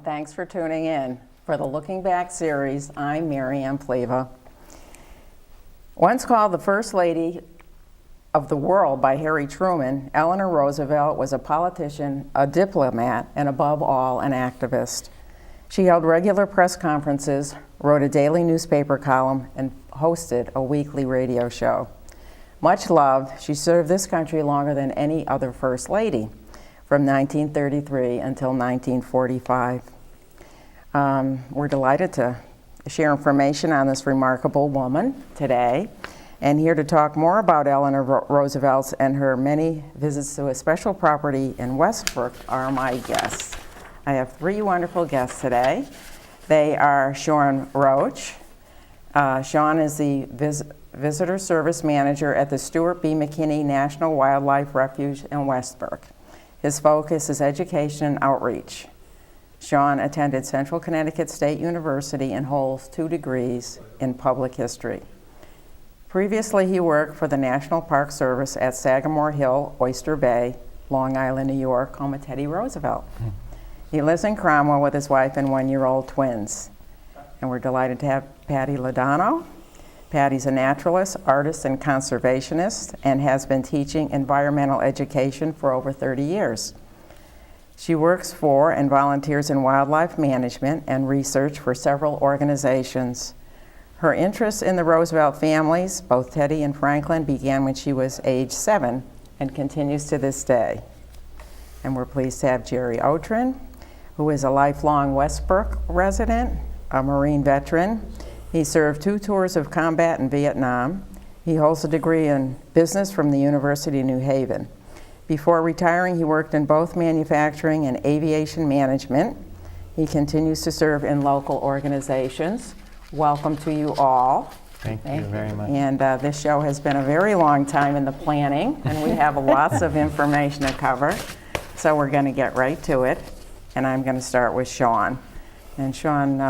and thanks for tuning in. For the Looking Back series, I'm Mary Ann Pleva. Once called the First Lady of the World by Harry Truman, Eleanor Roosevelt was a politician, a diplomat, and above all, an activist. She held regular press conferences, wrote a daily newspaper column, and hosted a weekly radio show. Much loved, she served this country longer than any other First Lady, from 1933 until 1945. We're delighted to share information on this remarkable woman today, and here to talk more about Eleanor Roosevelt and her many visits to a special property in Westbrook are my guests. I have three wonderful guests today. They are Sean Roach. Sean is the Visitor Service Manager at the Stuart B. McKinney National Wildlife Refuge in Westbrook. His focus is education and outreach. Sean attended Central Connecticut State University and holds 2 degrees in public history. Previously, he worked for the National Park Service at Sagamore Hill, Oyster Bay, Long Island, New York, home of Teddy Roosevelt. He lives in Cromwell with his wife and 1-year-old twins. And we're delighted to have Patty Lodano. Patty's a naturalist, artist, and conservationist, and has been teaching environmental education for over 30 years. She works for and volunteers in wildlife management and research for several organizations. Her interest in the Roosevelt families, both Teddy and Franklin, began when she was age 7 and continues to this day. And we're pleased to have Jerry Otrin, who is a lifelong Westbrook resident, a Marine veteran. He served 2 tours of combat in Vietnam. He holds a degree in business from the University of New Haven. Before retiring, he worked in both manufacturing and aviation management. He continues to serve in local organizations. Welcome to you all. Thank you very much. And this show has been a very long time in the planning, and we have lots of information to cover. So we're going to get right to it, and I'm going to start with Sean. And Sean,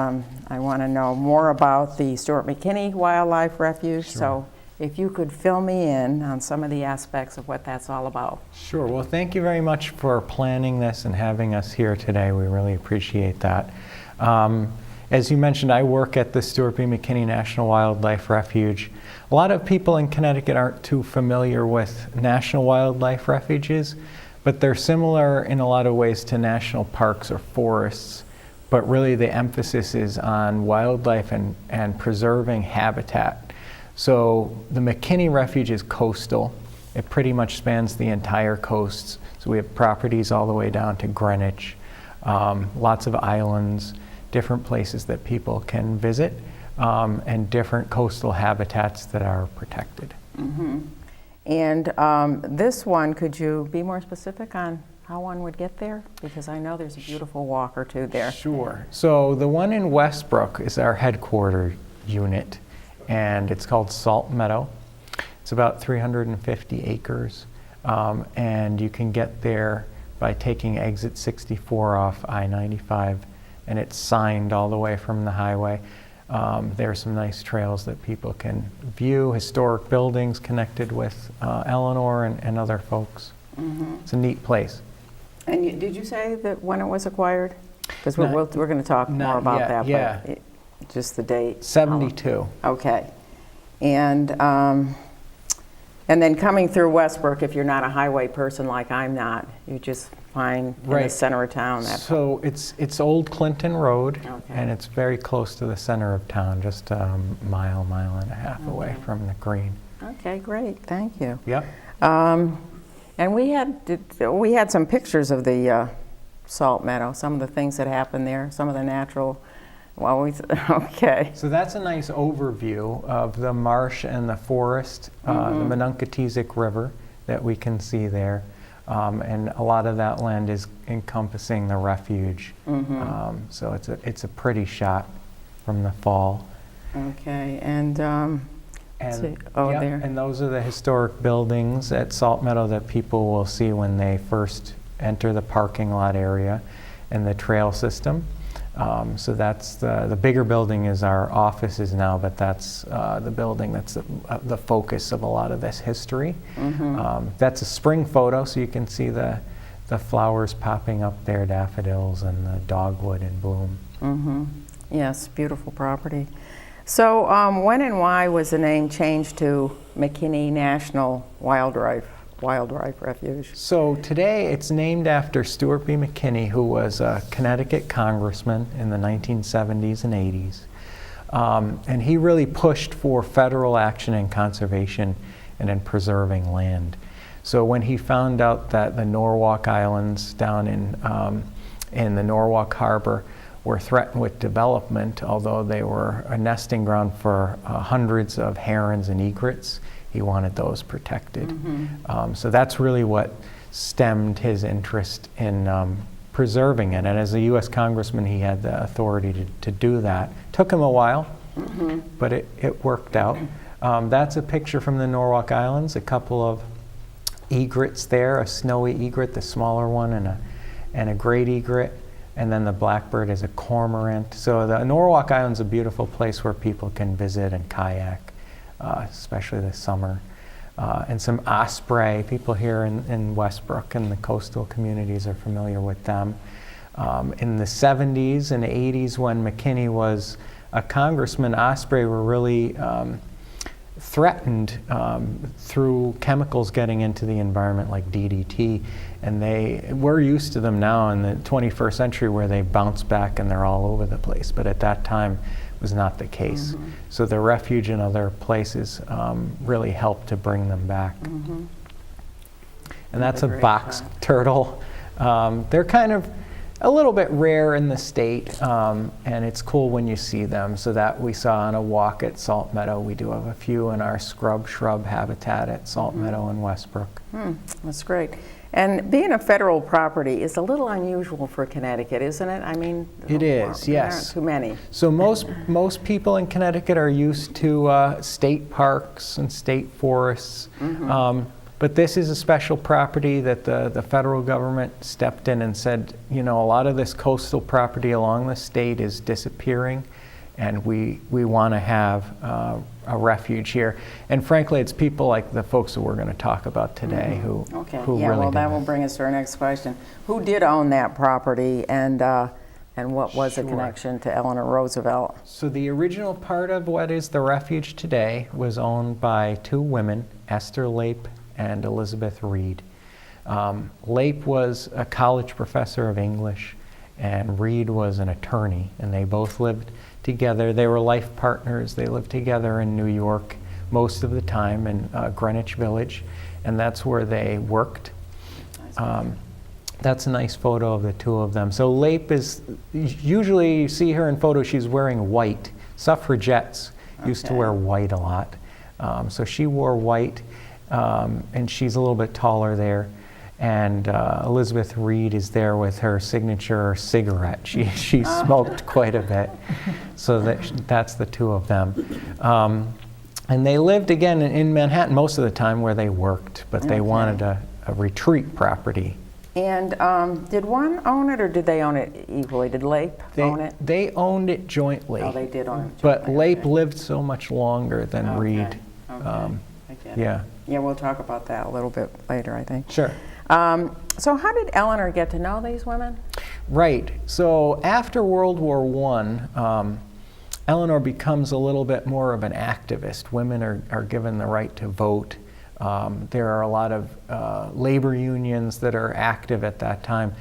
I want to know more about the Stuart McKinney Wildlife Refuge. Sure. So if you could fill me in on some of the aspects of what that's all about. Sure. Well, thank you very much for planning this and having us here today. We really appreciate that. As you mentioned, I work at the Stuart B. McKinney National Wildlife Refuge. A lot of people in Connecticut aren't too familiar with national wildlife refuges, but they're similar in a lot of ways to national parks or forests. But really the emphasis is on wildlife and preserving habitat. So the McKinney Refuge is coastal. It pretty much spans the entire coast. So we have properties all the way down to Greenwich, lots of islands, different places that people can visit, and different coastal habitats that are protected. Mm-hmm. And this one, could you be more specific on how one would get there? Because I know there's a beautiful walk or two there. Sure. So the one in Westbrook is our headquarter unit, and it's called Salt Meadow. It's about 350 acres, and you can get there by taking exit 64 off I-95, and it's signed all the way from the highway. There are some nice trails that people can view, historic buildings connected with Eleanor and other folks. Mm-hmm. It's a neat place. And did you say that when it was acquired? Because we're going to talk more about that. Yeah. But just the date. 72. Okay. And then coming through Westbrook, if you're not a highway person like I'm not, you just find in the center of town. So it's Old Clinton Road, okay. And it's very close to the center of town, just a mile and a half away from the green. Okay, great. Thank you. Yep. And we had some pictures of the Salt Meadow, some of the things that happened there, some of the natural, okay. So that's a nice overview of the marsh and the forest, the Mononkatizik River that we can see there. And a lot of that land is encompassing the refuge. So it's a pretty shot from the fall. Okay, and there. And those are the historic buildings at Salt Meadow that people will see when they first enter the parking lot area and the trail system. So that's the bigger building is our offices now, but that's the building that's the focus of a lot of this history. That's a spring photo, so you can see the the flowers popping up there, daffodils and the dogwood in bloom. Mm-hmm. Yes, beautiful property. So when and why was the name changed to McKinney National Wildlife Refuge? So today it's named after Stuart B. McKinney, who was a Connecticut congressman in the 1970s and 80s. And he really pushed for federal action in conservation and in preserving land. So when he found out that the Norwalk Islands down in the Norwalk Harbor were threatened with development, although they were a nesting ground for hundreds of herons and egrets, he wanted those protected. Mm-hmm. So that's really what stemmed his interest in preserving it. And as a U.S. congressman, he had the authority to do that. Took him a while, Mm-hmm. but it worked out. That's a picture from the Norwalk Islands, a couple of egrets there, a snowy egret, the smaller one, and a great egret. And then the blackbird is a cormorant. So the Norwalk Island's a beautiful place where people can visit and kayak, especially this summer. And some osprey. People here in Westbrook and the coastal communities are familiar with them. In the 70s and 80s, when McKinney was a congressman, osprey were really threatened through chemicals getting into the environment like DDT, and we're used to them now in the 21st century where they bounce back and they're all over the place, but at that time was not the case. Mm-hmm. So the refuge and other places really helped to bring them back. Mm-hmm. And that's a Great box job. turtle. They're kind of a little bit rare in the state, and it's cool when you see them. So that we saw on a walk at Salt Meadow. We do have a few in our shrub habitat at Salt Meadow in Westbrook. That's great. And being a federal property is a little unusual for Connecticut, isn't it? I mean, It is, there yes. aren't too many. So most people in Connecticut are used to state parks and state forests. But this is a special property that the federal government stepped in and said, you know, a lot of this coastal property along the state is disappearing, and we want to have a refuge here. And frankly, it's people like the folks that we're going to talk about today who Okay. who Yeah. really Well, did that it. will bring us to our next question. Who did own that property, and what was the Sure. connection to Eleanor Roosevelt? So the original part of what is the refuge today was owned by two women, Esther Lape and Elizabeth Reed. Lape was a college professor of English, and Reed was an attorney, and they both lived together. They were life partners. They lived together in New York most of the time in Greenwich Village, and that's where they worked. That's a nice photo of the two of them. So Lape is, usually you see her in photos, she's wearing white. Suffragettes used to Okay. wear white a lot. So she wore white, and she's a little bit taller there. And Elizabeth Reed is there with her signature cigarette. She smoked quite a bit. So that's the two of them. And they lived, again, in Manhattan most of the time where they worked, but they Okay. wanted a retreat property. And did one own it, or did they own it equally? Did Lape own it? They owned it jointly. Oh, they did own it But jointly, Lape okay. lived so much longer than Okay, Reed. okay. I get it. Yeah. Yeah, we'll talk about that a little bit later, I think. Sure. So how did Eleanor get to know these women? Right. So after World War I, Eleanor becomes a little bit more of an activist. Women are given the right to vote. There are a lot of labor unions that are active at that time.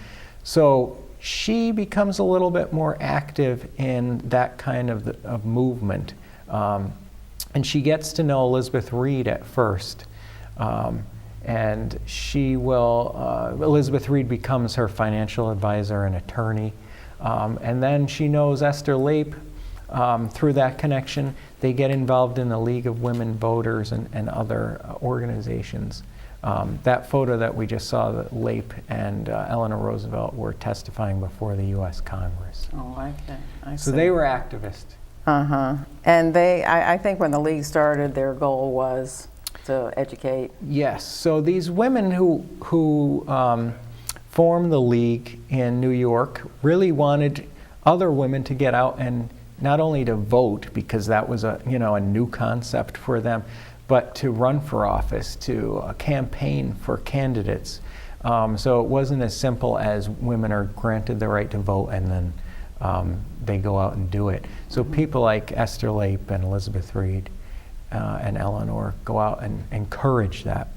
So she becomes a little bit more active in that kind of movement. And she gets to know Elizabeth Reed at first. And she will, Elizabeth Reed becomes her financial advisor and attorney. And then she knows Esther Lape through that connection. They get involved in the League of Women Voters and other organizations. That photo that we just saw, that Lape and Eleanor Roosevelt were testifying before the U.S. Congress. Oh, okay. I So see. they were activists. Uh-huh. And I think when the League started, their goal was to educate. Yes. So these women who formed the League in New York really wanted other women to get out and not only to vote, because that was a new concept for them, but to run for office, to campaign for candidates. So it wasn't as simple as women are granted the right to vote and then they go out and do it. So people like Esther Lape and Elizabeth Reed and Eleanor go out and encourage that.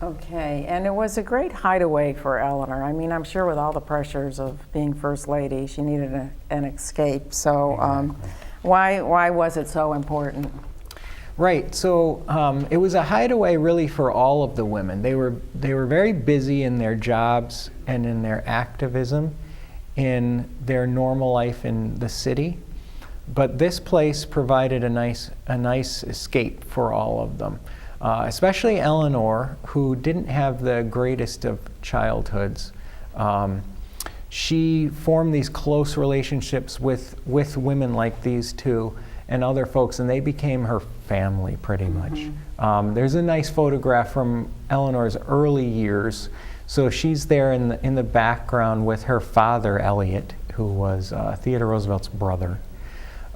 Okay, and it was a great hideaway for Eleanor. I mean, I'm sure with all the pressures of being First Lady, she needed an escape. So why was it so important? Right, so it was a hideaway really for all of the women. They were very busy in their jobs and in their activism, in their normal life in the city. But this place provided a nice escape for all of them. Especially Eleanor, who didn't have the greatest of childhoods. She formed these close relationships with women like these two and other folks, and they became her family pretty much. There's a nice photograph from Eleanor's early years. So she's there in the background with her father, Elliot, who was Theodore Roosevelt's brother,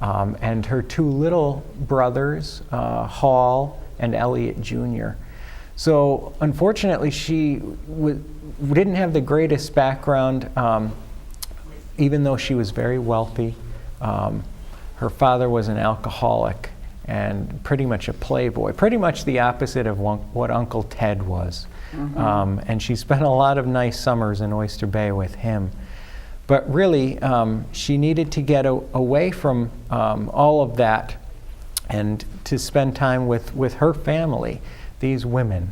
and her two little brothers, Hall and Elliot Jr. So unfortunately, she didn't have the greatest background, even though she was very wealthy. Her father was an alcoholic and pretty much a playboy, pretty much the opposite of what Uncle Ted was. And she spent a lot of nice summers in Oyster Bay with him. But really, she needed to get away from all of that and to spend time with her family, these women,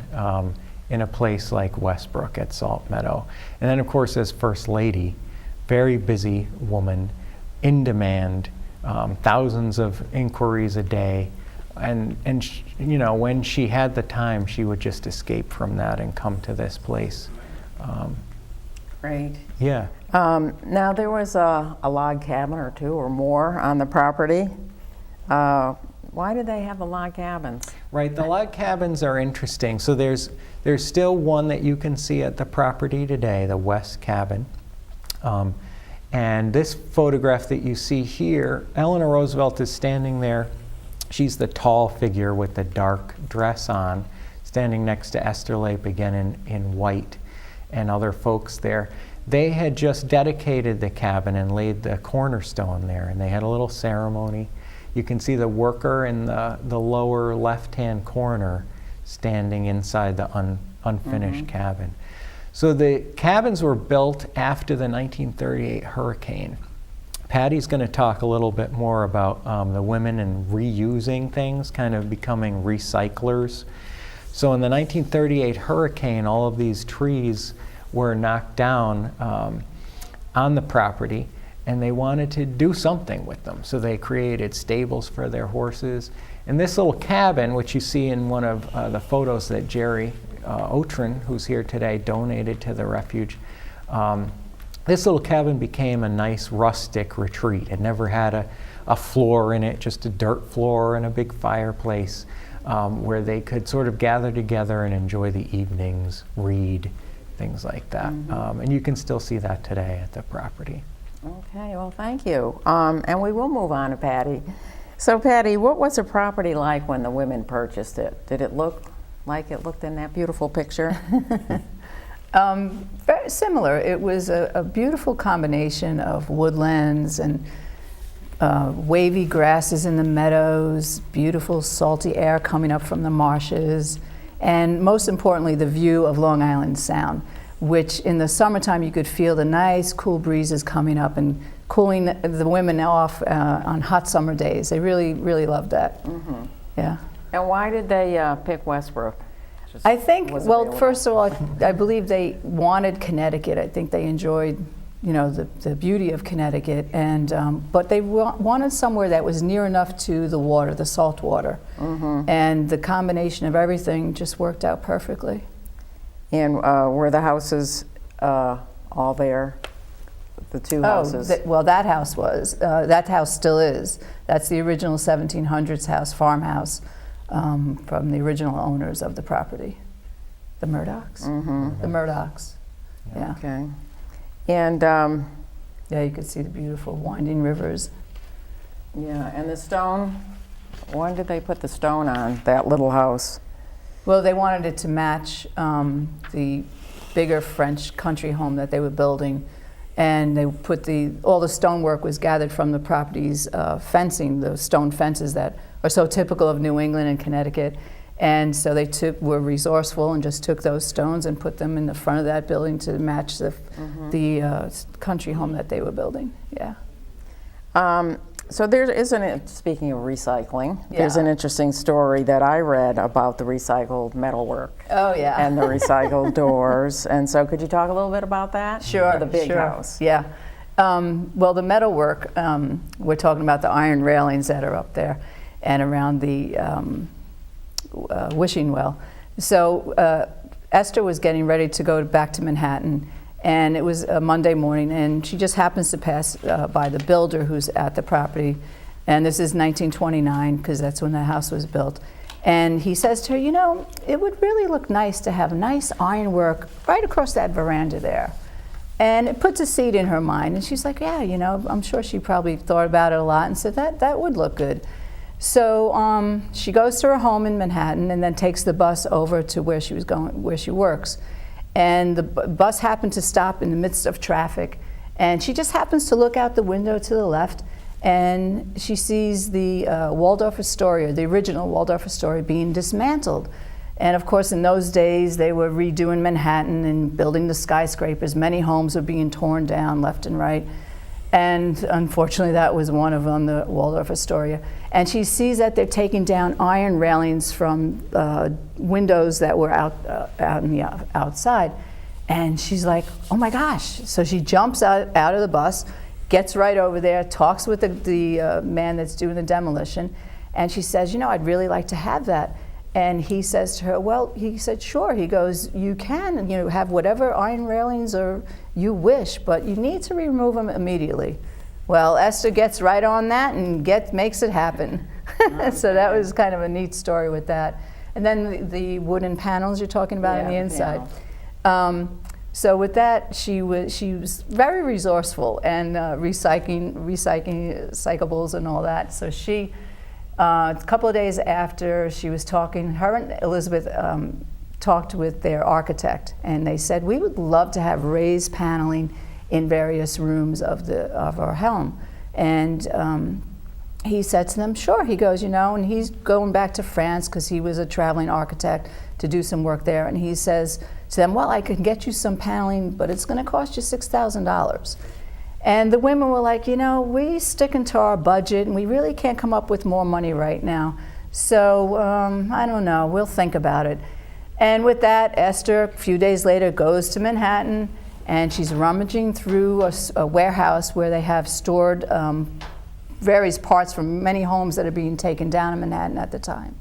in a place like Westbrook at Salt Meadow. And then, of course, as First Lady, very busy woman, in demand, thousands of inquiries a day. And you know, when she had the time, she would just escape from that and come to this place. Great. Yeah. Now, there was a log cabin or two or more on the property. Why do they have the log cabins? Right, the log cabins are interesting. So there's still one that you can see at the property today, the West Cabin. And this photograph that you see here, Eleanor Roosevelt is standing there. She's the tall figure with the dark dress on, standing next to Esther Lape again in white, and other folks there. They had just dedicated the cabin and laid the cornerstone there, and they had a little ceremony. You can see the worker in the lower left-hand corner standing inside the unfinished cabin. So the cabins were built after the 1938 hurricane. Patty's going to talk a little bit more about the women and reusing things, kind of becoming recyclers. So in the 1938 hurricane, all of these trees were knocked down on the property, and they wanted to do something with them. So they created stables for their horses. And this little cabin, which you see in one of the photos that Jerry Otrin, who's here today, donated to the refuge, this little cabin became a nice rustic retreat. It never had a floor in it, just a dirt floor and a big fireplace where they could sort of gather together and enjoy the evenings, read, things like that. And you can still see that today at the property. Okay, well, thank you. And we will move on to Patty. So, Patty, what was the property like when the women purchased it? Did it look like it looked in that beautiful picture? Very similar. It was a beautiful combination of woodlands and wavy grasses in the meadows, beautiful salty air coming up from the marshes, and most importantly, the view of Long Island Sound, which in the summertime you could feel the nice cool breezes coming up and cooling the women off on hot summer days. They really, really loved that. Yeah. And why did they pick Westbrook? I think, Was well, available. first of all, I believe they wanted Connecticut. I think they enjoyed, you know, the beauty of Connecticut, and but they wanted somewhere that was near enough to the water, the salt water, and the combination of everything just worked out perfectly. And were the houses all there? The two houses? Well, that house was. That house still is. That's the original 1700s house, farmhouse, from the original owners of the property, the Murdochs. The Murdochs. Yeah. Okay. And Yeah, you could see the beautiful winding rivers. yeah, and the stone. When did they put the stone on that little house? Well, they wanted it to match the bigger French country home that they were building, and they put all the stonework was gathered from the property's fencing, the stone fences that are so typical of New England and Connecticut. And so they were resourceful and just took those stones and put them in the front of that building to match the country home that they were building. Yeah. So there isn't, speaking of recycling, Yeah. there's an interesting story that I read about the recycled metalwork. Oh, yeah. And the recycled doors. And so could you talk a little bit about that? Sure. For the big sure. house. Yeah. Well, the metalwork, we're talking about the iron railings that are up there and around the wishing well. So Esther was getting ready to go back to Manhattan, and it was a Monday morning, and she just happens to pass by the builder who's at the property, and this is 1929 because that's when the house was built. And he says to her, you know, it would really look nice to have nice ironwork right across that veranda there. And it puts a seed in her mind, and she's like, yeah, you know, I'm sure she probably thought about it a lot and said that would look good. So she goes to her home in Manhattan and then takes the bus over to where she was going, where she works. And the bus happened to stop in the midst of traffic, and she just happens to look out the window to the left, and she sees the Waldorf Astoria, the original Waldorf Astoria, being dismantled. And of course, in those days, they were redoing Manhattan and building the skyscrapers. Many homes were being torn down left and right. And unfortunately, that was one of them, the Waldorf Astoria. And she sees that they're taking down iron railings from windows that were outside. And she's like, oh my gosh. So she jumps out of the bus, gets right over there, talks with the man that's doing the demolition. And she says, you know, I'd really like to have that. And he says to her, well, he said, sure. He goes, you can, you know, have whatever iron railings or you wish, but you need to remove them immediately. Well, Esther gets right on that and makes it happen. So that was kind of a neat story with that. And then the wooden panels you're talking about on the inside. So with that, she was very resourceful and recycling recyclables and all that. So she. A couple of days after she was talking, her and Elizabeth talked with their architect, and they said, we would love to have raised paneling in various rooms of our home. And he said to them, sure. He goes, you know, and he's going back to France because he was a traveling architect to do some work there. And he says to them, well, I can get you some paneling, but it's going to cost you $6,000. And the women were like, you know, we sticking to our budget, and we really can't come up with more money right now. So I don't know, we'll think about it. And with that, Esther, a few days later, goes to Manhattan, and she's rummaging through a warehouse where they have stored various parts from many homes that are being taken down in Manhattan at the time.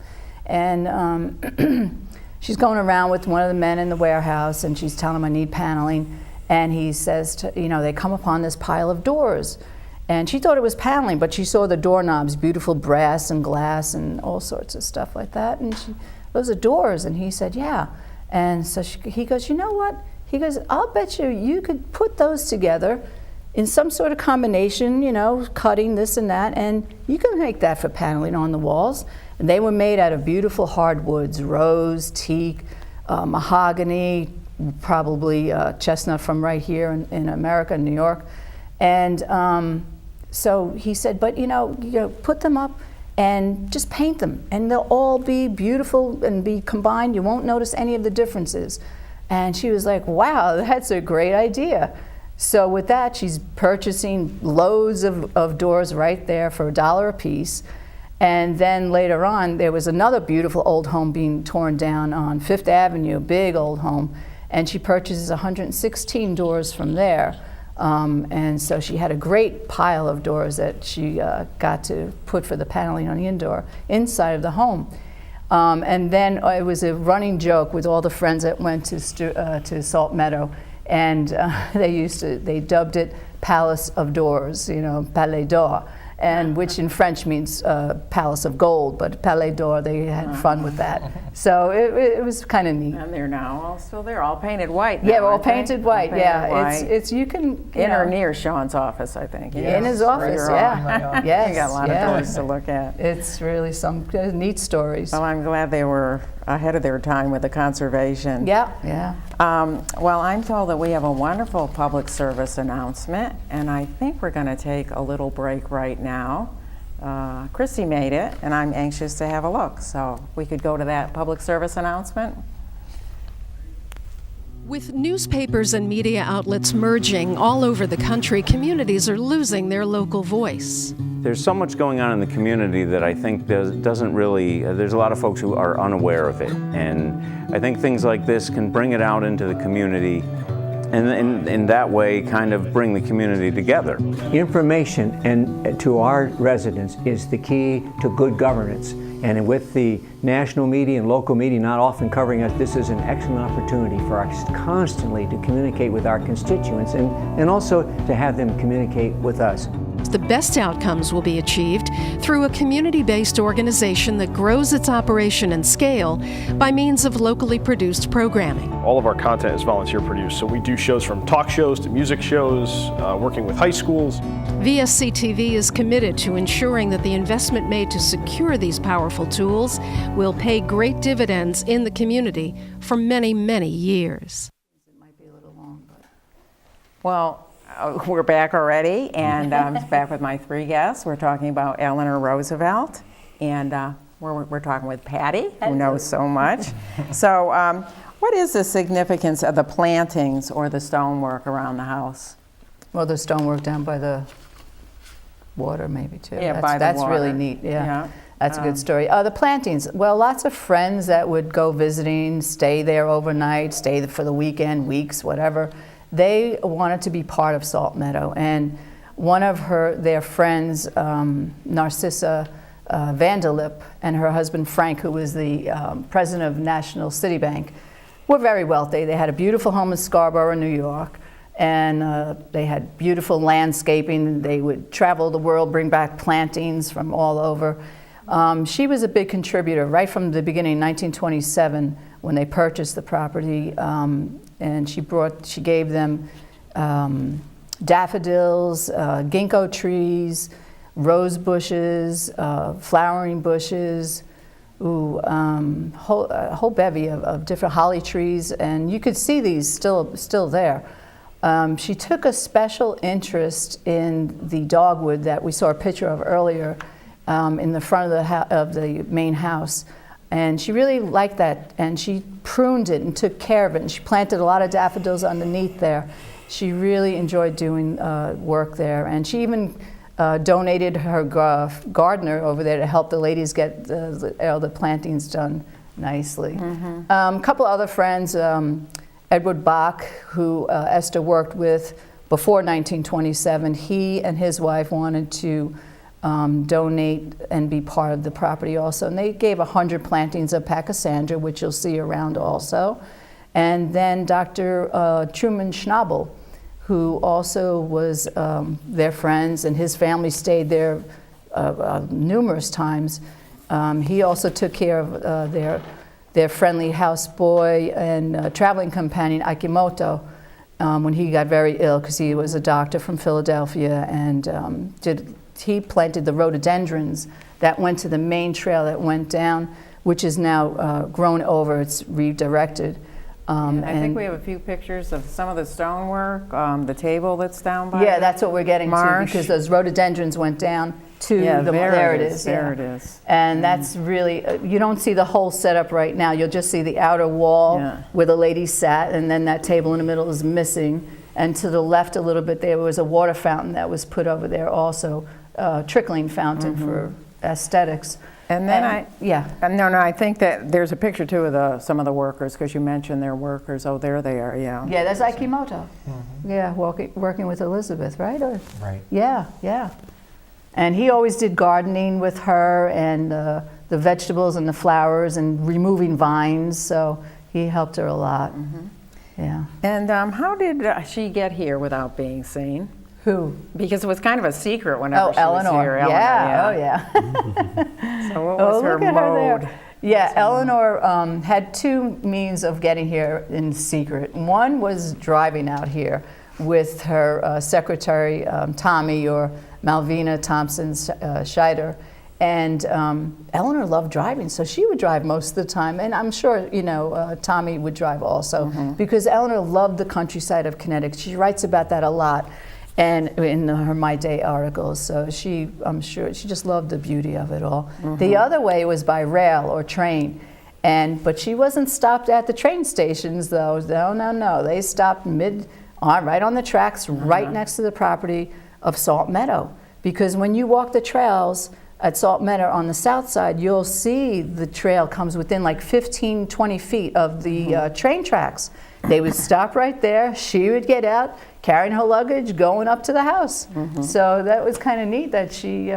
And she's going around with one of the men in the warehouse, and she's telling him, I need paneling. And he says, you know, they come upon this pile of doors. And she thought it was paneling, but she saw the doorknobs, beautiful brass and glass and all sorts of stuff like that. And those are doors. And he said, yeah. And so he goes, you know what? He goes, I'll bet you could put those together in some sort of combination, you know, cutting this and that, and you can make that for paneling on the walls. And they were made out of beautiful hardwoods, rose, teak, mahogany, probably chestnut from right here in America, New York. And so he said, but you know, put them up and just paint them, and they'll all be beautiful and be combined. You won't notice any of the differences. And she was like, wow, that's a great idea. So with that, she's purchasing loads of doors right there for $1 a piece. And then later on, there was another beautiful old home being torn down on Fifth Avenue, a big old home. And she purchases 116 doors from there. And so she had a great pile of doors that she got to put for the paneling on the inside of the home. And then it was a running joke with all the friends that went to Salt Meadow. And they dubbed it Palace of Doors, you know, Palais d'Or. And which in French means Palace of Gold, but Palais d'Or, they had fun with that. So it was kind of neat. And they're now all still there, all painted white now, Yeah, all aren't they? painted white, All painted yeah. white. It's you can, you In or know, near Sean's office, I think. in his office, Further yeah. on. Yes, You got a lot yeah. of doors to look at. It's really some neat stories. Well, I'm glad they were ahead of their time with the conservation. Yeah, yeah. Well, I'm told that we have a wonderful public service announcement, and I think we're going to take a little break right now. Christy made it, and I'm anxious to have a look. So we could go to that public service announcement. With newspapers and media outlets merging all over the country, communities are losing their local voice. There's so much going on in the community that I think doesn't really, there's a lot of folks who are unaware of it. And I think things like this can bring it out into the community and in that way kind of bring the community together. Information and to our residents is the key to good governance. And with the national media and local media not often covering us, this is an excellent opportunity for us constantly to communicate with our constituents and also to have them communicate with us. The best outcomes will be achieved through a community-based organization that grows its operation and scale by means of locally produced programming. All of our content is volunteer produced, so we do shows from talk shows to music shows, working with high schools. VSC-TV is committed to ensuring that the investment made to secure these powerful tools will pay great dividends in the community for many, many years. It might be a little long, but. Well, we're back already, and I'm back with my three guests. We're talking about Eleanor Roosevelt, and we're talking with Patty, who knows so much. So what is the significance of the plantings or the stonework around the house? Well, the stonework down by the water maybe too. Yeah, that's, that's really water. neat, yeah. Yeah. That's a good story. The plantings, well, lots of friends that would go visiting, stay there overnight, stay for the weekend, weeks, whatever. They wanted to be part of Salt Meadow, and one of their friends, Narcissa Vanderlip, and her husband Frank, who was the president of National City Bank, were very wealthy. They had a beautiful home in Scarborough, New York, and they had beautiful landscaping. They would travel the world, bring back plantings from all over. She was a big contributor right from the beginning, 1927, when they purchased the property. And she gave them daffodils, ginkgo trees, rose bushes, flowering bushes, a whole bevy of different holly trees, and you could see these still there. She took a special interest in the dogwood that we saw a picture of earlier in the front of the main house. And she really liked that, and she pruned it and took care of it, and she planted a lot of daffodils underneath there. She really enjoyed doing work there, and she even donated her gardener over there to help the ladies get the plantings done nicely. Mm-hmm. A couple other friends, Edward Bach, who Esther worked with before 1927, he and his wife wanted to donate and be part of the property also. And they gave 100 plantings of Pachysandra, which you'll see around also. And then Dr. Truman Schnabel, who also was their friends, and his family stayed there numerous times. He also took care of their friendly houseboy and traveling companion, Akimoto, when he got very ill, because he was a doctor from Philadelphia, and he planted the rhododendrons that went to the main trail that went down, which is now grown over. It's redirected. I think we have a few pictures of some of the stonework, the table that's down by. Yeah, that's what we're getting marsh. to, because those rhododendrons went down to there it is. There it is. And that's really, you don't see the whole setup right now. You'll just see the outer wall where the lady sat, and then that table in the middle is missing. And to the left a little bit, there was a water fountain that was put over there also, trickling fountain for aesthetics. And then I think that there's a picture too of some of the workers, because you mentioned their workers. Oh, there they are, yeah. Yeah, that's Akimoto. Mm-hmm. Yeah, working with Elizabeth, right? Right. Yeah. And he always did gardening with her, and the vegetables and the flowers, and removing vines, so he helped her a lot. Mm-hmm. Yeah. And how did she get here without being seen? Who? Because it was kind of a secret whenever she Eleanor. was here. Eleanor, yeah. So what was her mode? Eleanor had two means of getting here in secret. One was driving out here with her secretary, Tommy, or Malvina Thompson Scheider, And Eleanor loved driving, so she would drive most of the time. And I'm sure, you know, Tommy would drive also, because Eleanor loved the countryside of Connecticut. She writes about that a lot, and in her My Day articles. So I'm sure she just loved the beauty of it all. The other way was by rail or train. But she wasn't stopped at the train stations, though. No. They stopped right on the tracks, right next to the property of Salt Meadow. Because when you walk the trails at Salt Meadow on the south side, you'll see the trail comes within like 15, 20 feet of the train tracks. They would stop right there. She would get out, carrying her luggage, going up to the house. So that was kind of neat that she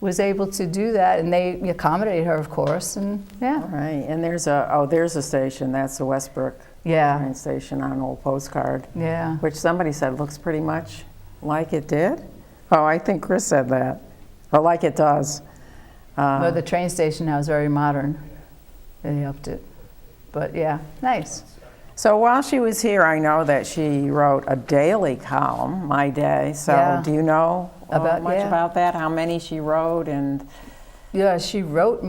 was able to do that, and they accommodated her, of course, and yeah. Right, and there's a station, that's the Westbrook train station on an old postcard. Yeah. Which somebody said looks pretty much like it did. Oh, I think Chris said that. Or like it does. Well, the train station now is very modern. They upped it. But yeah, nice. So while she was here, I know that she wrote a daily column, My Day. So do you know much about that? How many she wrote? And yeah, she wrote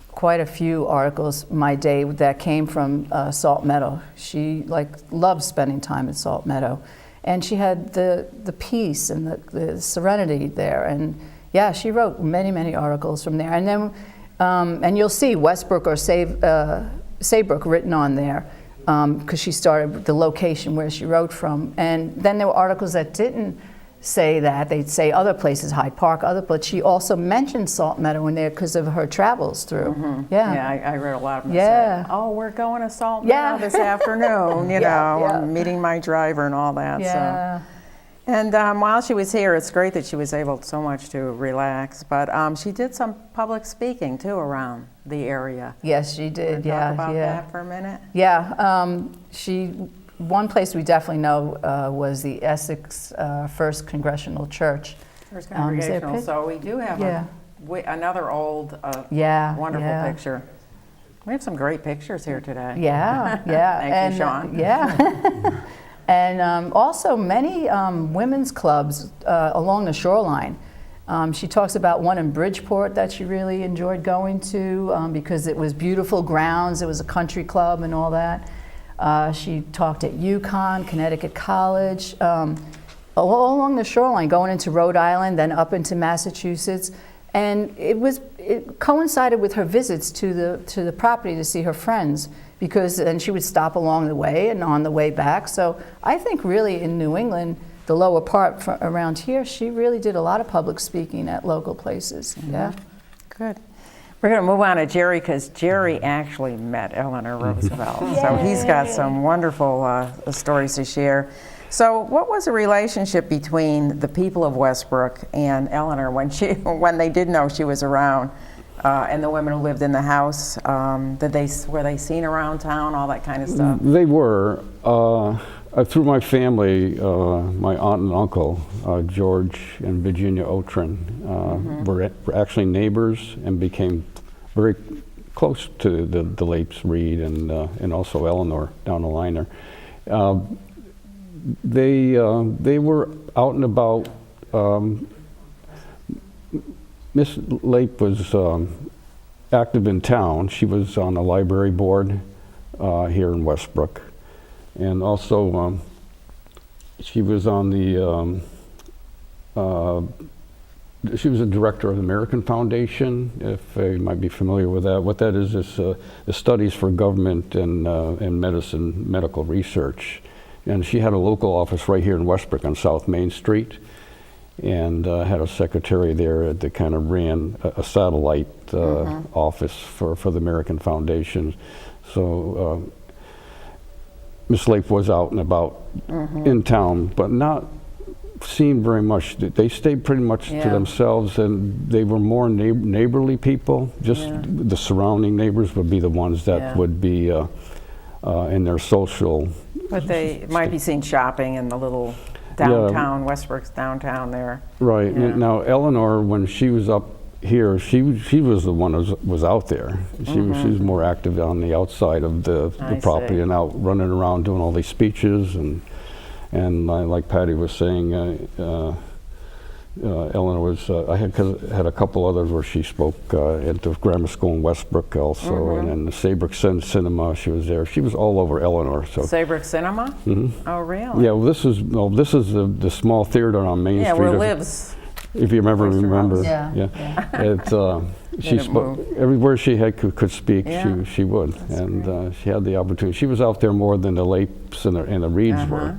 quite a few articles, My Day, that came from Salt Meadow. She loved spending time at Salt Meadow. And she had the peace and the serenity there. And yeah, she wrote many, many articles from there. And then, and you'll see Westbrook or Saybrook written on there, because she started the location where she wrote from. And then there were articles that didn't say that. They'd say other places, Hyde Park, but she also mentioned Salt Meadow in there because of her travels through. Yeah, I read a lot of them. Yeah. Said, oh, we're going to Salt Meadow this afternoon, you know, I'm meeting my driver and all that. Yeah. So. And while she was here, it's great that she was able so much to relax, but she did some public speaking too around the area. Yes, she did. Talk about that for a minute? Yeah, one place we definitely know was the Essex First Congregational Church. First Congregational, so we do have another old, wonderful picture. We have some great pictures here today. Yeah. Thank you, Sean. Yeah. And also many women's clubs along the shoreline. She talks about one in Bridgeport that she really enjoyed going to because it was beautiful grounds, it was a country club and all that. She talked at UConn, Connecticut College, all along the shoreline, going into Rhode Island, then up into Massachusetts. And it coincided with her visits to the property to see her friends, because then she would stop along the way and on the way back. So I think really in New England, the lower part around here, she really did a lot of public speaking at local places. Yeah. Good. We're going to move on to Jerry, because Jerry actually met Eleanor Roosevelt. So he's got some wonderful stories to share. So what was the relationship between the people of Westbrook and Eleanor when they did know she was around, and the women who lived in the house? Were they seen around town, all that kind of stuff? They were. Through my family, my aunt and uncle, George and Virginia Otrin, were actually neighbors and became very close to the Lapes Reed and also Eleanor down the line there. They were out and about. Miss Lape was active in town. She was on the library board here in Westbrook. And also, she was on she was a director of the American Foundation, if you might be familiar with that. What that is the studies for government and medical research. And she had a local office right here in Westbrook on South Main Street, and had a secretary there that kind of ran a satellite office for the American Foundation. So Miss Lake was out and about in town, but not seen very much. They stayed pretty much to themselves, and they were more neighborly people. Just the surrounding neighbors would be the ones that would be in their social. But they might be seen shopping in the little downtown, Westbrook's downtown there. Right. Now Eleanor, when she was up here, she was the one who was out there. She was more active on the outside of the property and out running around doing all these speeches and like Patty was saying, Eleanor was, I had a couple others where she spoke at the grammar school in Westbrook also, and then the Saybrook Cinema, she was there. She was all over Eleanor. So. Saybrook Cinema? Oh, really? Yeah, well, this is the small theater on Main Yeah, Street. where Liv's. If you remember. Yeah. She spoke everywhere she could speak. Yeah. She would, and she had the opportunity. She was out there more than the Lapes and the Reeds were.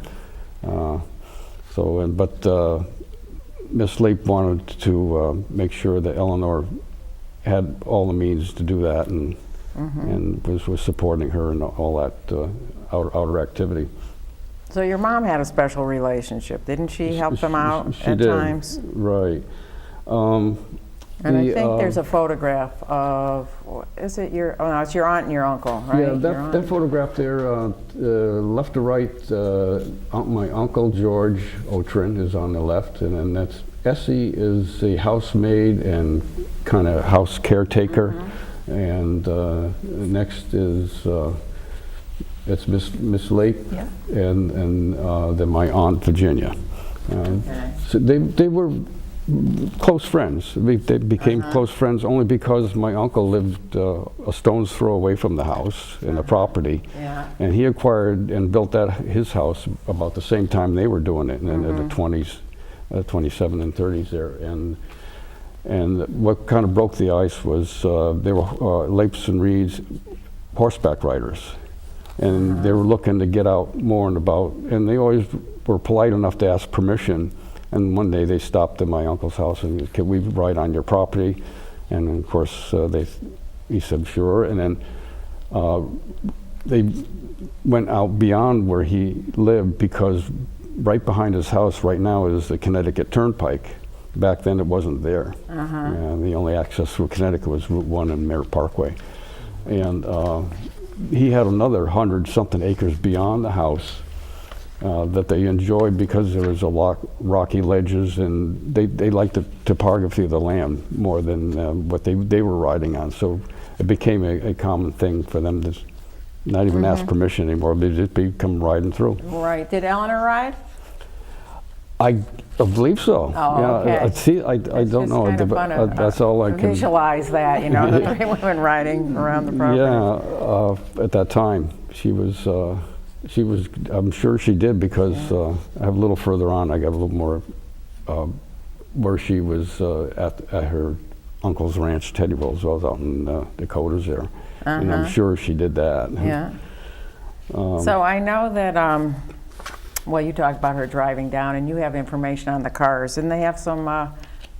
But Miss Lape wanted to make sure that Eleanor had all the means to do that, and was supporting her in all that outer activity. So your mom had a special relationship, didn't she? Help them out she at did. times? Right. And I think there's a photograph of, is it your, oh no, it's your aunt and your uncle, right? Yeah, that photograph there, left to right, my uncle George Otrin is on the left, and then that's Essie is the housemaid and kind of house caretaker, and next is it's Miss Lake, and then my aunt Virginia. So they were close friends. They became close friends only because my uncle lived a stone's throw away from the house and the property, and he acquired and built his house about the same time they were doing it, in the 20s, 27 and 30s there, and what kind of broke the ice was they were Lapes and Reeds horseback riders, and they were looking to get out more and about, and they always were polite enough to ask permission. And one day they stopped at my uncle's house and said, "Can we ride on your property?" And of course he said sure. And then they went out beyond where he lived, because right behind his house right now is the Connecticut Turnpike. Back then it wasn't there. And the only access through Connecticut was Route 1 and Merritt Parkway. And he had another 100-something acres beyond the house that they enjoyed, because there was a lot rocky ledges, and they liked the topography of the land more than what they were riding on. So it became a common thing for them to not even ask permission anymore. They just come riding through. Right. Did Eleanor ride? I believe so. Oh, yeah, okay. I don't know. Kind of fun to, that's all I can visualize that. You know, the three women riding around the property. Yeah, at that time she was. I'm sure she did, because I have a little further on. I got a little more where she was at her uncle's ranch, Teddy Roosevelt, out in Dakotas there, and I'm sure she did that. Yeah. So I know that. Well, you talked about her driving down, and you have information on the cars, and they have some.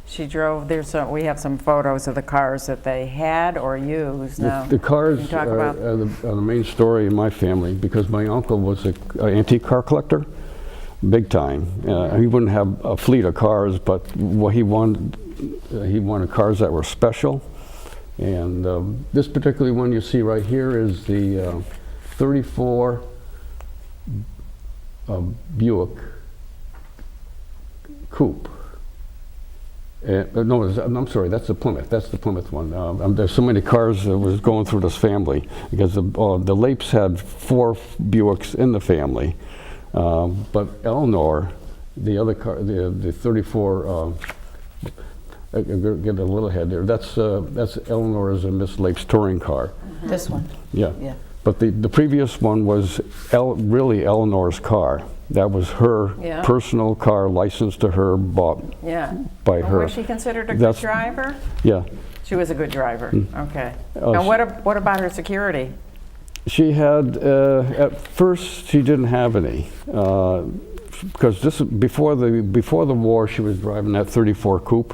She drove. We have some photos of the cars that they had or used. Now, the cars talk about are the main story in my family, because my uncle was an antique car collector, big time. He wouldn't have a fleet of cars, but what he wanted cars that were special. And this particular one you see right here is the 34 Buick Coupe. No, I'm sorry, that's the Plymouth. That's the Plymouth one. There's so many cars that was going through this family, because the Lapes had 4 Buicks in the family. But Eleanor, the other car, the 34, get a little ahead there. That's Eleanor's and Miss Lape's touring car. This one. Yeah. Yeah. But the previous one was really Eleanor's car. That was her personal car, licensed to her, bought by her. Was she considered a good driver? Yeah. She was a good driver. Okay. Now, what about her security? She had, at first, she didn't have any, because this before the war, she was driving that 34 Coupe,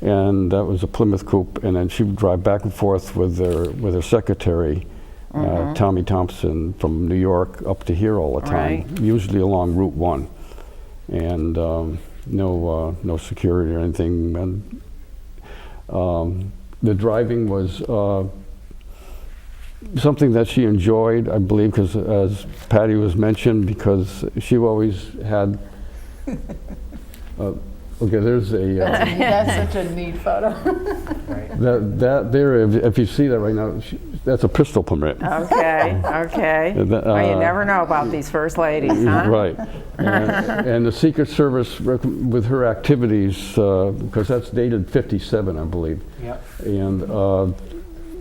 and that was a Plymouth Coupe, and then she would drive back and forth with her secretary. Tommy Thompson, from New York up to here all the time, usually along Route 1, and no security or anything. And the driving was something that she enjoyed, I believe, because as Patty was mentioned, because she always had Okay, there's a, That's such a neat photo. that there, if you see that right now, that's a pistol permit. Okay, okay. Well, you never know about these first ladies, huh? Right. And the Secret Service, with her activities, because that's dated 57, I believe. Yep. And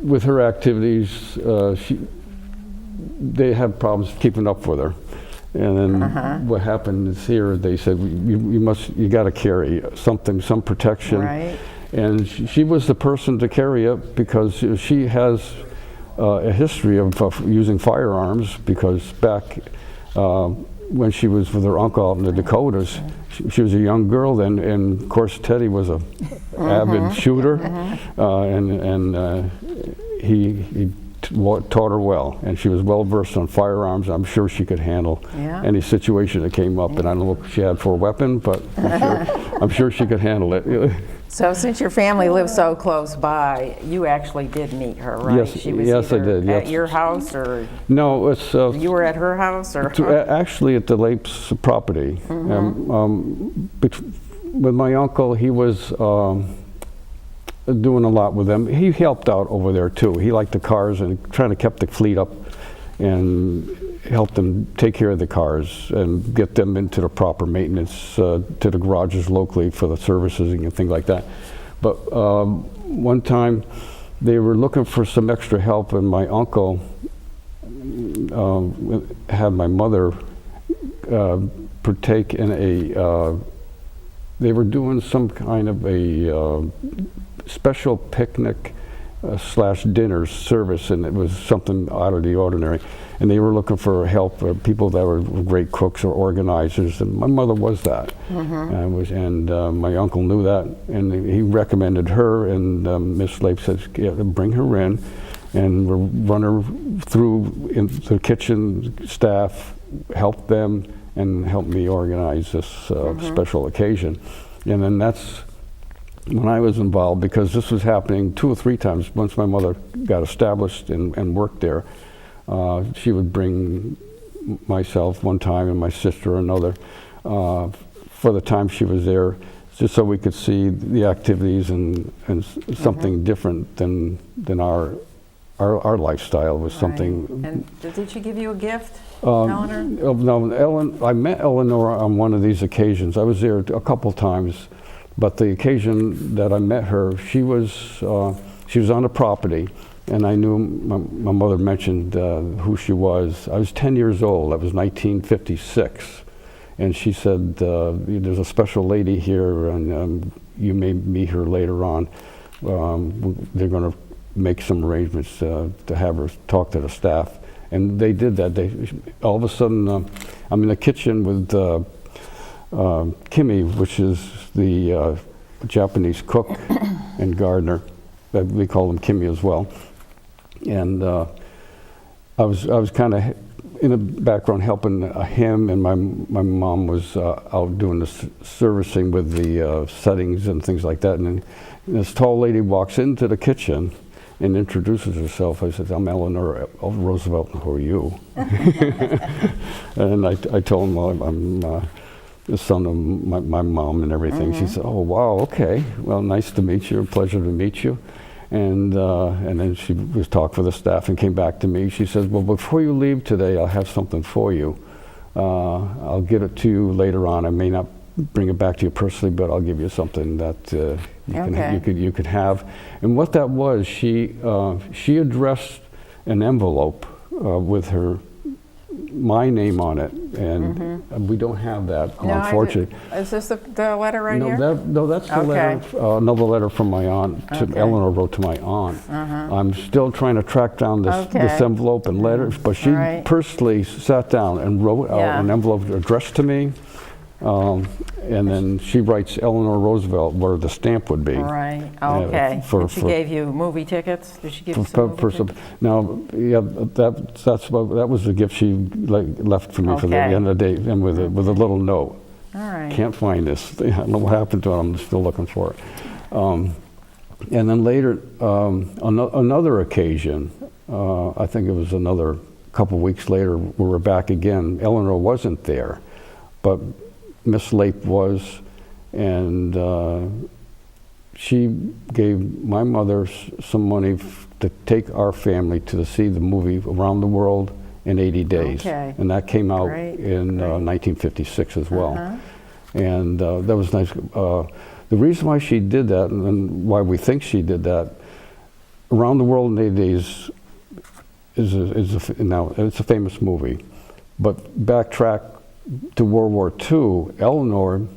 with her activities, they have problems keeping up with her. And then what happened is here, they said, you got to carry something, some protection. Right. And she was the person to carry it because she has a history of using firearms, because back when she was with her uncle out in the Dakotas, she was a young girl then, and of course Teddy was a avid shooter, and he taught her well, and she was well versed on firearms. I'm sure she could handle any situation that came up, and I don't know if she had for a weapon, but I'm sure she could handle it. So since your family lives so close by, you actually did meet her, right? Yes, She was yes, I either did, at yes. your house, or No, it's you were at her house, or? actually at the Lapes property. With my uncle, he was doing a lot with them. He helped out over there too. He liked the cars and trying to keep the fleet up and help them take care of the cars and get them into the proper maintenance to the garages locally for the services and things like that. But one time they were looking for some extra help, and my uncle had my mother partake in a, they were doing some kind of a special picnic slash dinner service, and it was something out of the ordinary. And they were looking for help, people that were great cooks or organizers, and my mother was that. And my uncle knew that, and he recommended her, and Miss Lape said, yeah, bring her in, and we'll run her through into the kitchen staff, help them, and help me organize this special occasion. And then that's when I was involved, because this was happening 2 or 3 times. Once my mother got established and worked there, she would bring myself one time and my sister another for the time she was there, just so we could see the activities and something different than our lifestyle was something. And did she give you a gift, Eleanor? No, I met Eleanor on one of these occasions. I was there a couple times, but the occasion that I met her, she was on the property, and I knew my mother mentioned who she was. I was 10 years old. That was 1956, and she said, "There's a special lady here, and you may meet her later on. They're going to make some arrangements to have her talk to the staff." And they did that. All of a sudden, I'm in the kitchen with Kimmy, which is the Japanese cook and gardener. We call them Kimmy as well. And I was kind of in the background helping him, and my mom was out doing the servicing with the settings and things like that. And then this tall lady walks into the kitchen and introduces herself. I said, "I'm Eleanor Roosevelt, and who are you?" And I told him, well, I'm the son of my mom and everything. She said, "Oh, wow, okay. Well, nice to meet you. Pleasure to meet you." And then she was talking for the staff and came back to me. She says, "Well, before you leave today, I'll have something for you. I'll give it to you later on. I may not bring it back to you personally, but I'll give you something that you could have." And what that was, she addressed an envelope with my name on it, and we don't have that, unfortunately. Is this the letter right here? No, that's the letter. Another letter from my aunt. Eleanor wrote to my aunt. I'm still trying to track down this envelope and letters, but she personally sat down and wrote out an envelope addressed to me. And then she writes Eleanor Roosevelt where the stamp would be. Right. Okay. And she gave you movie tickets? Did she give you some movie tickets? Now, yeah, that was the gift she left for me for the end of the day, and with a little note. All right. Can't find this. I don't know what happened to it. I'm still looking for it. And then later, another occasion, I think it was another couple weeks later, we were back again. Eleanor wasn't there, but Miss Lape was, and she gave my mother some money to take our family to see the movie Around the World in 80 Days. Okay. And that came out Great, in great. 1956 as well. And that was nice. The reason why she did that, and why we think she did that, Around the World in 80 Days now it's a famous movie. But backtrack to World War II, Eleanor,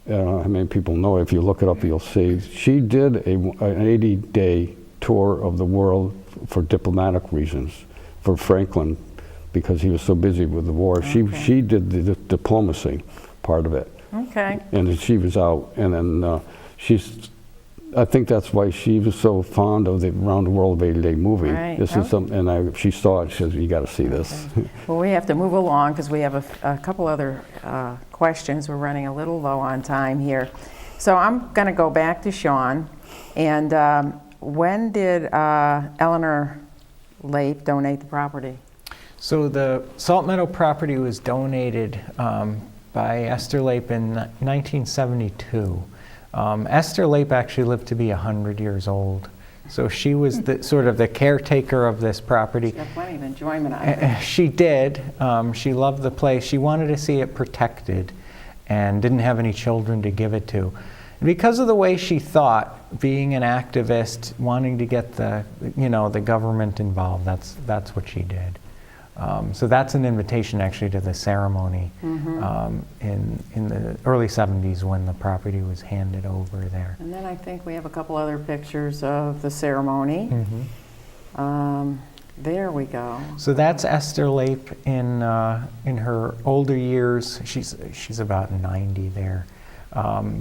how many people know it? If you look it up, you'll see. She did an 80-day tour of the world for diplomatic reasons, for Franklin, because he was so busy with the war. Okay. She did the diplomacy part of it. Okay. And then she was out, and then I think that's why she was so fond of the Around the World 80-Day movie. Right. This is something, and she saw it, she says, you got to see this. Well, we have to move along because we have a couple other questions. We're running a little low on time here. So I'm going to go back to Sean. And when did Eleanor Leip donate the property? So the Salt Meadow property was donated by Esther Leip in 1972. Esther Leip actually lived to be 100 years old. So she was the, sort of the caretaker of this property. She had plenty of enjoyment out of it. She did. She loved the place. She wanted to see it protected and didn't have any children to give it to. And because of the way she thought, being an activist, wanting to get the government involved, that's what she did. So that's an invitation actually to the ceremony in the early 70s when the property was handed over there. And then I think we have a couple other pictures of the ceremony. There we go. So that's Esther Leip in her older years. She's about 90 there,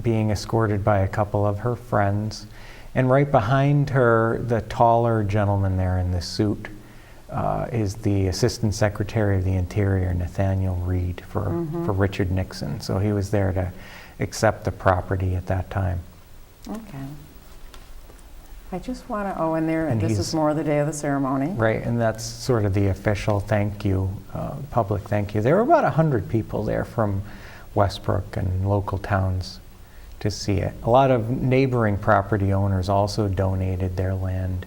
being escorted by a couple of her friends. And right behind her, the taller gentleman there in the suit is the Assistant Secretary of the Interior, Nathaniel Reed, for Richard Nixon. So he was there to accept the property at that time. Okay. I just want to, and there, And this is more the day of the ceremony. Right, and that's sort of the official thank you, public thank you. There were about 100 people there from Westbrook and local towns to see it. A lot of neighboring property owners also donated their land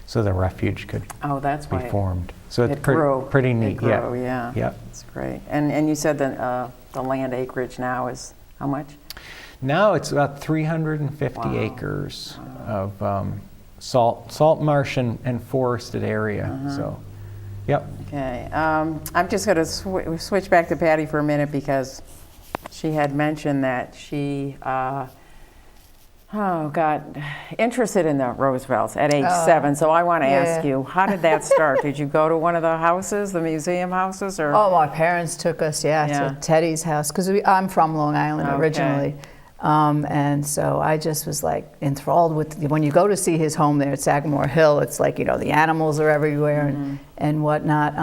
so the refuge could That's be why formed. So it's it grew. pretty neat. It grew, yeah. Yep. It's great. And you said that the land acreage now is how much? Now it's about 350 acres of salt marsh and forested area. So, yep. Okay. I'm just going to switch back to Patty for a minute because she had mentioned that she got interested in the Roosevelts at age 7. So I want to ask you, how did that start? Did you go to one of the houses, the museum houses, or? Oh, my parents took us, to Teddy's house, because I'm from Long Island originally. And so I just was like enthralled with, when you go to see his home there at Sagamore Hill, it's like, the animals are everywhere and whatnot.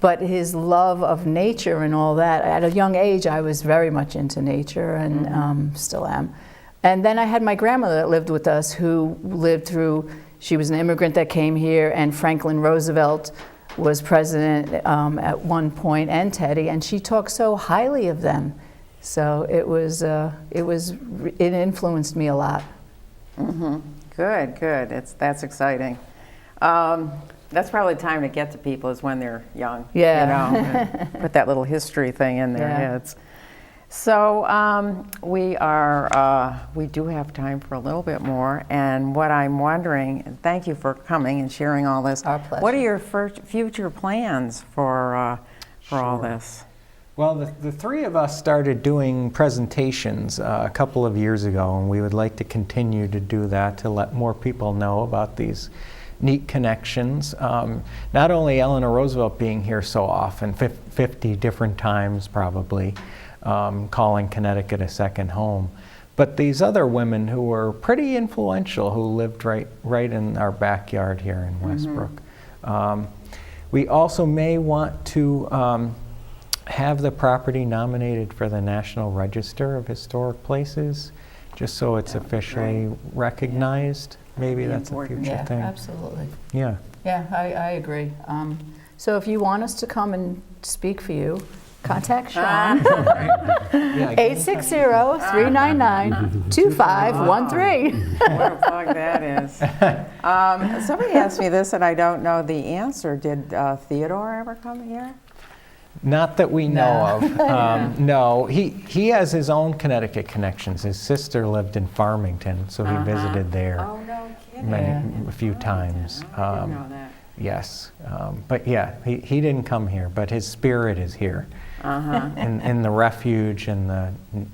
But his love of nature and all that, at a young age, I was very much into nature and still am. And then I had my grandmother that lived with us who lived through, she was an immigrant that came here, and Franklin Roosevelt was president at one point, and Teddy, and she talked so highly of them. So it influenced me a lot. Good. That's exciting. That's probably time to get to people is when they're young. Yeah. Put that little history thing in their heads. So we do have time for a little bit more. And what I'm wondering, and thank you for coming and sharing all this. Our pleasure. What are your future plans for all this? Well, the three of us started doing presentations a couple of years ago, and we would like to continue to do that to let more people know about these neat connections. Not only Eleanor Roosevelt being here so often, 50 different times probably, calling Connecticut a second home, but these other women who were pretty influential, who lived right in our backyard here in Westbrook. We also may want to have the property nominated for the National Register of Historic Places, just so it's officially recognized. Maybe that's a future thing. Absolutely. Yeah. Yeah, I agree. So if you want us to come and speak for you, contact Sean. Yeah, 860-399-2513. What a plug that is. Somebody asked me this, and I don't know the answer. Did Theodore ever come here? Not that we know of. No, he has his own Connecticut connections. His sister lived in Farmington, so he visited there Oh, no kidding. a few times. I didn't know that. Yes, but yeah, he didn't come here, but his spirit is here in the refuge and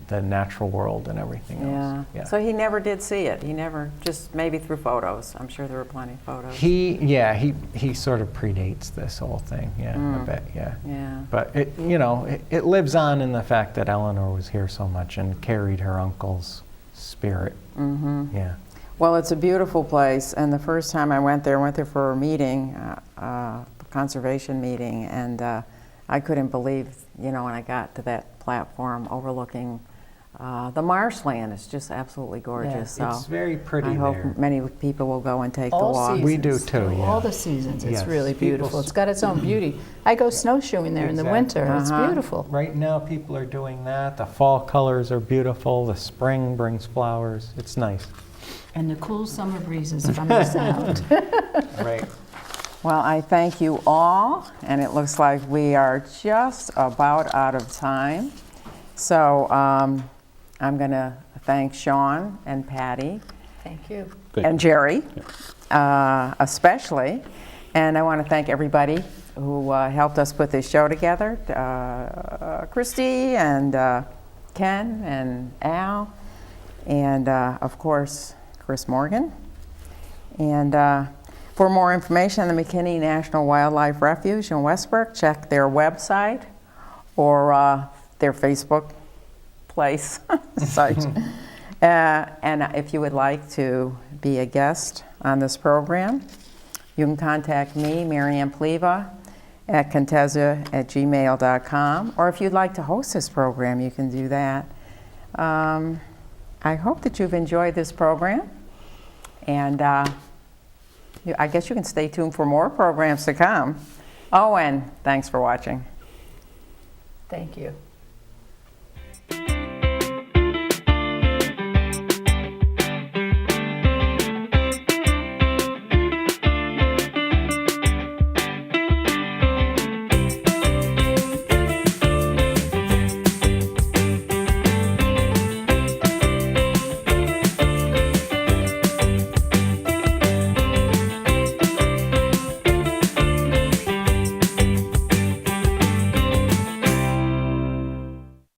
the natural world and everything else. Yeah. So he never did see it. He never, just maybe through photos. I'm sure there were plenty of photos. He sort of predates this whole thing. Yeah, I bet. Yeah. Yeah. But it lives on in the fact that Eleanor was here so much and carried her uncle's spirit. Mm-hmm. Yeah. Well, it's a beautiful place, and the first time I went there for a meeting, conservation meeting, and I couldn't believe, when I got to that platform overlooking the marshland. It's just absolutely gorgeous. Yeah, it's very pretty I hope there. many people will go and take the All walk. seasons. We do too, yeah. All the seasons. It's Yes. really beautiful. People- It's got its own beauty. I go snowshoeing there in the Exactly. winter. It's beautiful. Right now, people are doing that. The fall colors are beautiful. The spring brings flowers. It's nice. And the cool summer breezes from the sound. Right. Well, I thank you all, and it looks like we are just about out of time. So I'm going to thank Sean and Patty Thank you. and Jerry, especially. And I want to thank everybody who helped us put this show together. Christy and Ken and Al, and of course, Chris Morgan. And for more information on the McKinney National Wildlife Refuge in Westbrook, check their website or their Facebook place site. And if you would like to be a guest on this program, you can contact me, Marianne Pleva, at contessa@gmail.com. Or if you'd like to host this program, you can do that. I hope that you've enjoyed this program. And I guess you can stay tuned for more programs to come. Oh, and thanks for watching. Thank you.